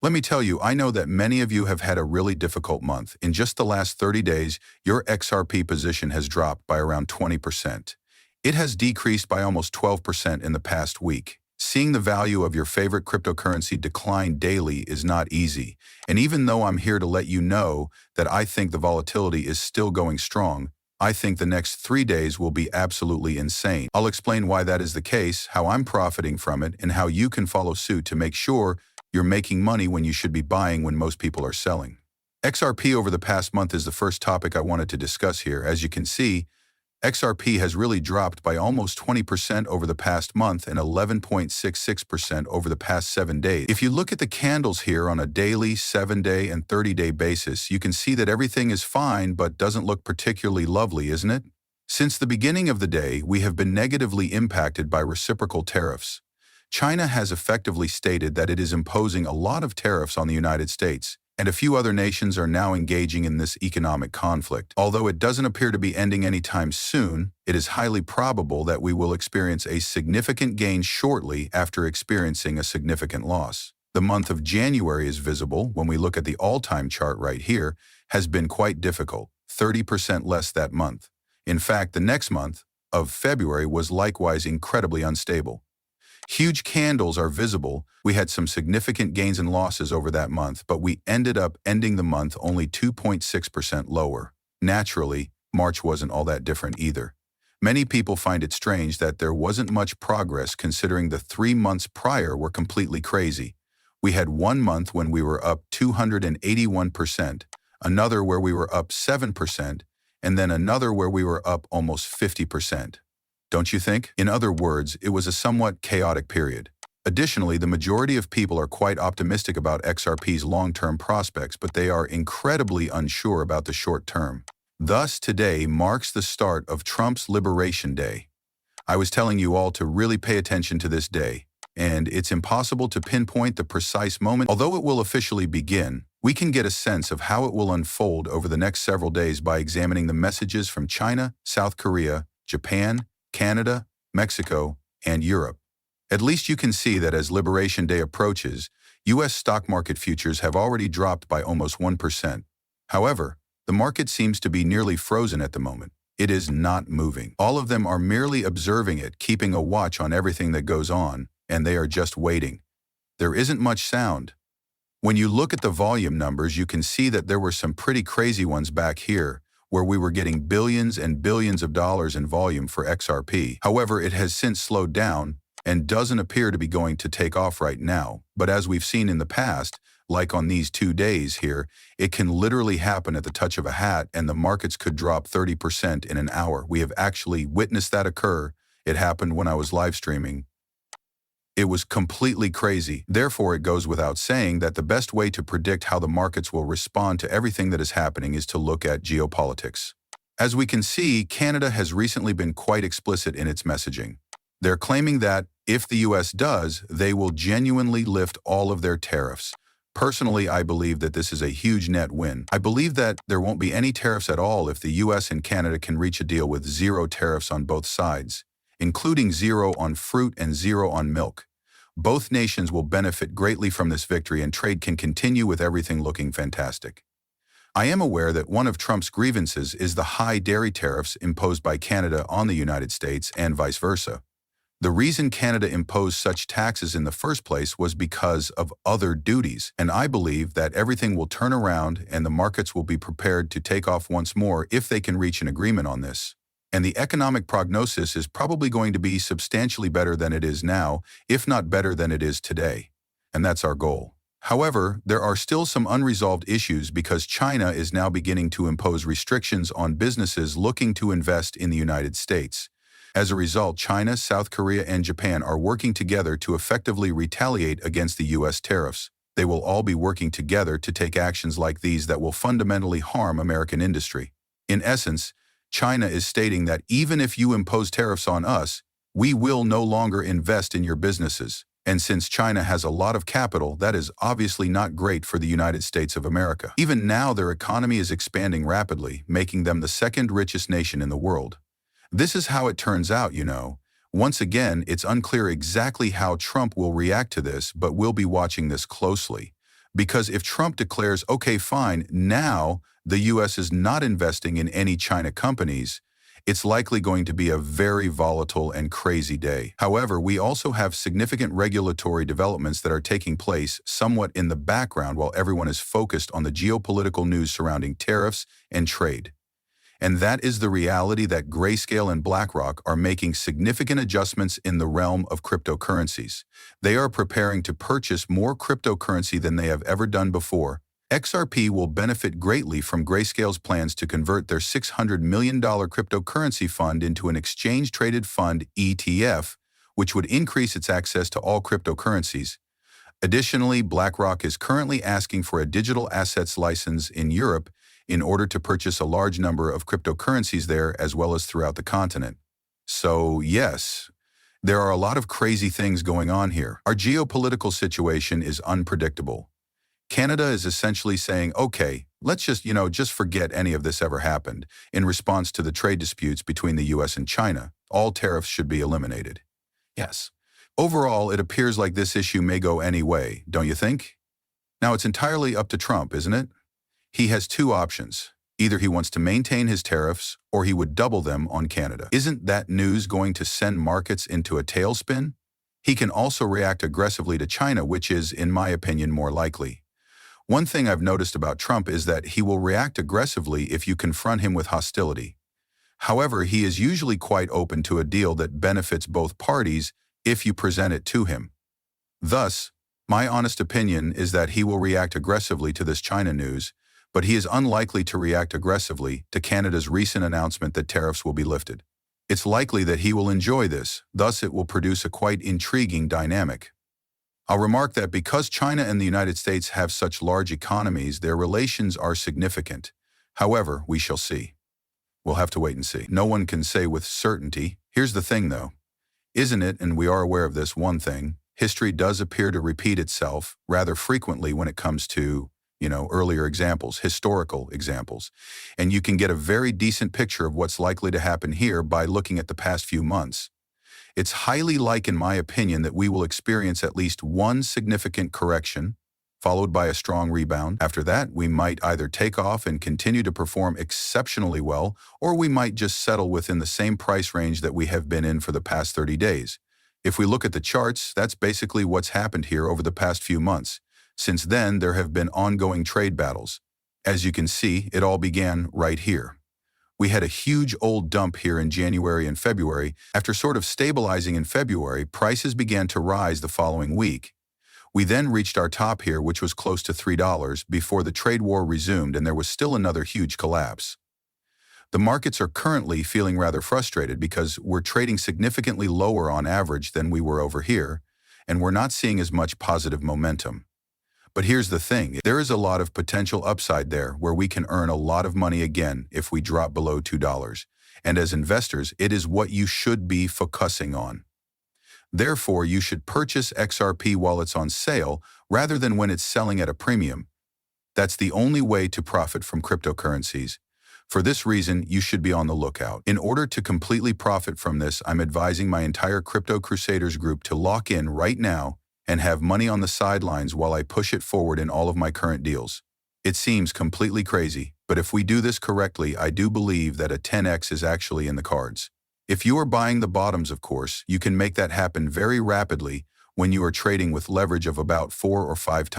Let me tell you, I know that many of you have had a really difficult month. In just the last 30 days, your XRP position has dropped by around 20%. It has decreased by almost 12% in the past week. Seeing the value of your favorite cryptocurrency decline daily is not easy. And even though I'm here to let you know that I think the volatility is still going strong, I think the next 3 days will be absolutely insane. I'll explain why that is the case, how I'm profiting from it, and how you can follow suit to make sure you're making money when you should be buying when most people are selling. XRP over the past month is the first topic I wanted to discuss here. As you can see, XRP has really dropped by almost 20% over the past month and 11.66% over the past 7 days. If you look at the candles here on a daily, 7-day, and 30-day basis, you can see that everything is fine but doesn't look particularly lovely, isn't it? Since the beginning of the day, we have been negatively impacted by reciprocal tariffs. China has effectively stated that it is imposing a lot of tariffs on the United States, and a few other nations are now engaging in this economic conflict. Although it doesn't appear to be ending anytime soon, it is highly probable that we will experience a significant gain shortly after experiencing a significant loss. The month of January is visible when we look at the all-time chart right here, has been quite difficult, 30% less that month. In fact, the next month of February was likewise incredibly unstable. Huge candles are visible. We had some significant gains and losses over that month, but we ended up ending the month only 2.6% lower. Naturally, March wasn't all that different either. Many people find it strange that there wasn't much progress considering the 3 months prior were completely crazy. We had 1 month when we were up 281%, another where we were up 7%, and then another where we were up almost 50%. Don't you think? In other words, it was a somewhat chaotic period. Additionally, the majority of people are quite optimistic about XRP's long-term prospects, but they are incredibly unsure about the short term. Thus, today marks the start of Trump's Liberation Day. I was telling you all to really pay attention to this day, and it's impossible to pinpoint the precise moment. Although it will officially begin, we can get a sense of how it will unfold over the next several days by examining the messages from China, South Korea, Japan, Canada, Mexico, and Europe. At least you can see that as Liberation Day approaches, U.S. stock market futures have already dropped by almost 1%. However, the market seems to be nearly frozen at the moment. It is not moving. All of them are merely observing it, keeping a watch on everything that goes on, and they are just waiting. There isn't much sound. When you look at the volume numbers, you can see that there were some pretty crazy ones back here, where we were getting billions and billions of dollars in volume for XRP. However, it has since slowed down and doesn't appear to be going to take off right now. But as we've seen in the past, like on these 2 days here, it can literally happen at the touch of a hat and the markets could drop 30% in an hour. We have actually witnessed that occur. It happened when I was live streaming. It was completely crazy. Therefore, it goes without saying that the best way to predict how the markets will respond to everything that is happening is to look at geopolitics. As we can see, Canada has recently been quite explicit in its messaging. They're claiming that if the US does, they will genuinely lift all of their tariffs. Personally, I believe that this is a huge net win. I believe that there won't be any tariffs at all if the US and Canada can reach a deal with 0 tariffs on both sides, including 0 on fruit and 0 on milk. Both nations will benefit greatly from this victory and trade can continue with everything looking fantastic. I am aware that one of Trump's grievances is the high dairy tariffs imposed by Canada on the United States and vice versa. The reason Canada imposed such taxes in the first place was because of other duties, and I believe that everything will turn around and the markets will be prepared to take off once more if they can reach an agreement on this. And the economic prognosis is probably going to be substantially better than it is now, if not better than it is today. And that's our goal. However, there are still some unresolved issues because China is now beginning to impose restrictions on businesses looking to invest in the United States. As a result, China, South Korea, and Japan are working together to effectively retaliate against the U.S. tariffs. They will all be working together to take actions like these that will fundamentally harm American industry. In essence, China is stating that even if you impose tariffs on us, we will no longer invest in your businesses. And since China has a lot of capital, that is obviously not great for the United States of America. Even now, their economy is expanding rapidly, making them the second richest nation in the world. This is how it turns out, you know. Once again, it's unclear exactly how Trump will react to this, but we'll be watching this closely. Because if Trump declares, okay, fine, now the US is not investing in any China companies, it's likely going to be a very volatile and crazy day. However, we also have significant regulatory developments that are taking place somewhat in the background while everyone is focused on the geopolitical news surrounding tariffs and trade. And that is the reality that Grayscale and BlackRock are making significant adjustments in the realm of cryptocurrencies. They are preparing to purchase more cryptocurrency than they have ever done before. XRP will benefit greatly from Grayscale's plans to convert their $600 million cryptocurrency fund into an exchange-traded fund ETF, which would increase its access to all cryptocurrencies. Additionally, BlackRock is currently asking for a digital assets license in Europe in order to purchase a large number of cryptocurrencies there as well as throughout the continent. So, yes, there are a lot of crazy things going on here. Our geopolitical situation is unpredictable. Canada is essentially saying, okay, let's just forget any of this ever happened. In response to the trade disputes between the US and China, all tariffs should be eliminated. Yes. Overall, it appears like this issue may go any way, don't you think? Now, it's entirely up to Trump, isn't it? He has two options. Either he wants to maintain his tariffs, or he would double them on Canada. Isn't that news going to send markets into a tailspin? He can also react aggressively to China, which is, in my opinion, more likely. One thing I've noticed about Trump is that he will react aggressively if you confront him with hostility. However, he is usually quite open to a deal that benefits both parties if you present it to him. Thus, my honest opinion is that he will react aggressively to this China news, but he is unlikely to react aggressively to Canada's recent announcement that tariffs will be lifted. It's likely that he will enjoy this, thus it will produce a quite intriguing dynamic. I'll remark that because China and the United States have such large economies, their relations are significant. However, we shall see. We'll have to wait and see. No one can say with certainty. Here's the thing, though. Isn't it, and we are aware of this one thing, history does appear to repeat itself rather frequently when it comes to, earlier examples, historical examples. And you can get a very decent picture of what's likely to happen here by looking at the past few months. It's highly likely, in my opinion, that we will experience at least one significant correction, followed by a strong rebound. After that, we might either take off and continue to perform exceptionally well, or we might just settle within the same price range that we have been in for the past 30 days. If we look at the charts, that's basically what's happened here over the past few months. Since then, there have been ongoing trade battles. As you can see, it all began right here. We had a huge old dump here in January and February. After sort of stabilizing in February, prices began to rise the following week. We then reached our top here, which was close to $3, before the trade war resumed and there was still another huge collapse. The markets are currently feeling rather frustrated because we're trading significantly lower on average than we were over here, and we're not seeing as much positive momentum. But here's the thing, there is a lot of potential upside there where we can earn a lot of money again if we drop below $2. And as investors, it is what you should be focusing on. Therefore, you should purchase XRP while it's on sale rather than when it's selling at a premium. That's the only way to profit from cryptocurrencies. For this reason, you should be on the lookout. In order to completely profit from this, I'm advising my entire Crypto Crusaders group to lock in right now and have money on the sidelines while I push it forward in all of my current deals. It seems completely crazy, but if we do this correctly, I do believe that a 10x is actually in the cards. If you are buying the bottoms, of course, you can make that happen very rapidly when you are trading with leverage of about 4 or 5 times.